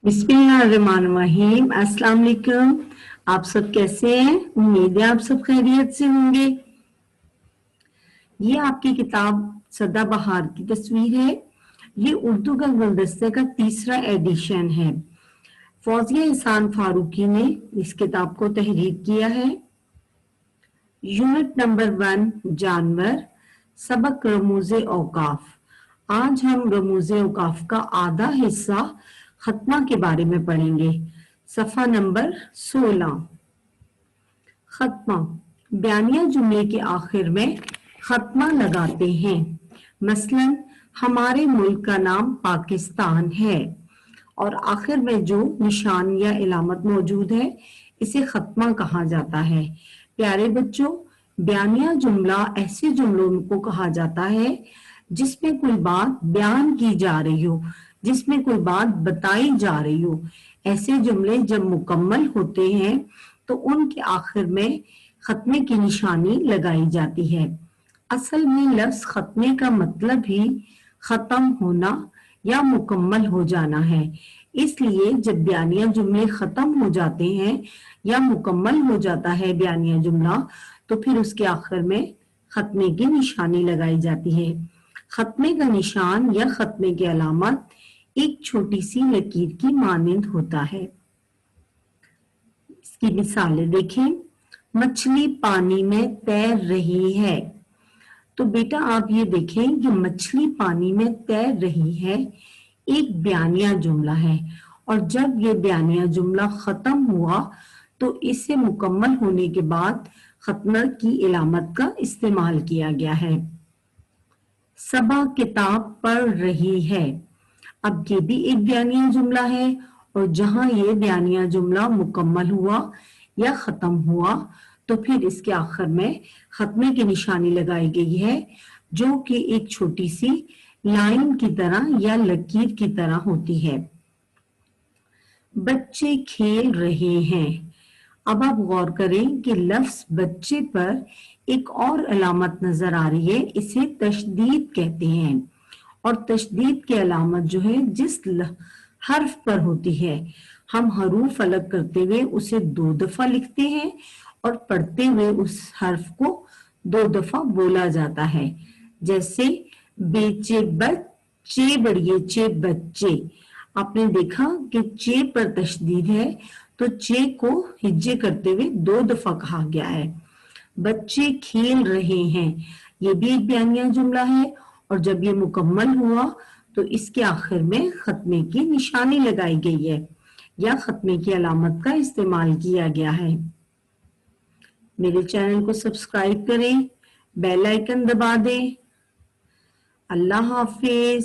बिस्मिल्लाहिर्रहमानिर्रहीम। अस्सलाम वालेकुम। आप सब कैसे हैं? उम्मीद है आप सब खैरियत से होंगे। ये आपकी किताब सदाबहार की तस्वीर है। ये उर्दू का गुलदस्ते का तीसरा एडिशन है। फौजिया एहसान फारूकी ने इस किताब को तहरीर किया है। यूनिट नंबर 1 जानवर, सबक रमूज़े औकाफ। आज हम रमूज़े औकाफ का आधा हिस्सा खत्मा के बारे में पढ़ेंगे। सफ़ा नंबर 16। खत्मा बयानिया जुमले के आखिर में खत्मा लगाते हैं। मसलन हमारे मुल्क का नाम पाकिस्तान है और आखिर में जो निशान या इलामत मौजूद है इसे खत्मा कहा जाता है। प्यारे बच्चों, बयानिया जुमला ऐसे जुमलों को कहा जाता है जिसमें कोई बात बयान की जा रही हो, जिसमें कोई बात बताई जा रही हो। ऐसे जुमले जब मुकम्मल होते हैं तो उनके आखिर में खत्मे की निशानी लगाई जाती है। असल में लफ्ज खत्मे का मतलब ही खत्म होना या मुकम्मल हो जाना है। इसलिए जब बयानिया जुमले खत्म हो जाते हैं या मुकम्मल हो जाता है बयानिया जुमला, तो फिर उसके आखिर में खत्मे की निशानी लगाई जाती है। खत्मे का निशान या खत्मे की अलामत एक छोटी सी लकीर की मानिंद होता है। इसकी मिसालें देखें। मछली पानी में तैर रही है। तो बेटा आप ये देखें कि मछली पानी में तैर रही है एक बयानिया जुमला है, और जब ये बयानिया जुमला खत्म हुआ तो इसे मुकम्मल होने के बाद खत्मा की इलामत का इस्तेमाल किया गया है। सबा किताब पढ़ रही है। अब ये भी एक बयानिया जुमला है, और जहां ये बयानिया जुमला मुकम्मल हुआ या खत्म हुआ तो फिर इसके आखिर में खत्मे की निशानी लगाई गई है, जो कि एक छोटी सी लाइन की तरह या लकीर की तरह होती है। बच्चे खेल रहे हैं। अब आप गौर करें कि लफ्ज बच्चे पर एक और अलामत नजर आ रही है, इसे तशदीद कहते हैं। और तशदीद की अलामत जो है जिस हर्फ पर होती है, हम हरूफ अलग करते हुए उसे 2 दफा लिखते हैं और पढ़ते हुए उस हर्फ को 2 दफा बोला जाता है। जैसे बेचे बच्चे बड़िए चे बच्चे। आपने देखा कि चे पर तशदीद है तो चे को हिज्जे करते हुए 2 दफा कहा गया है। बच्चे खेल रहे हैं, ये भी एक बयानिया जुमला है, और जब ये मुकम्मल हुआ तो इसके आखिर में खत्मे की निशानी लगाई गई है या खत्मे की अलामत का इस्तेमाल किया गया है। मेरे चैनल को सब्सक्राइब करें, बेल आइकन दबा दें। अल्लाह हाफिज।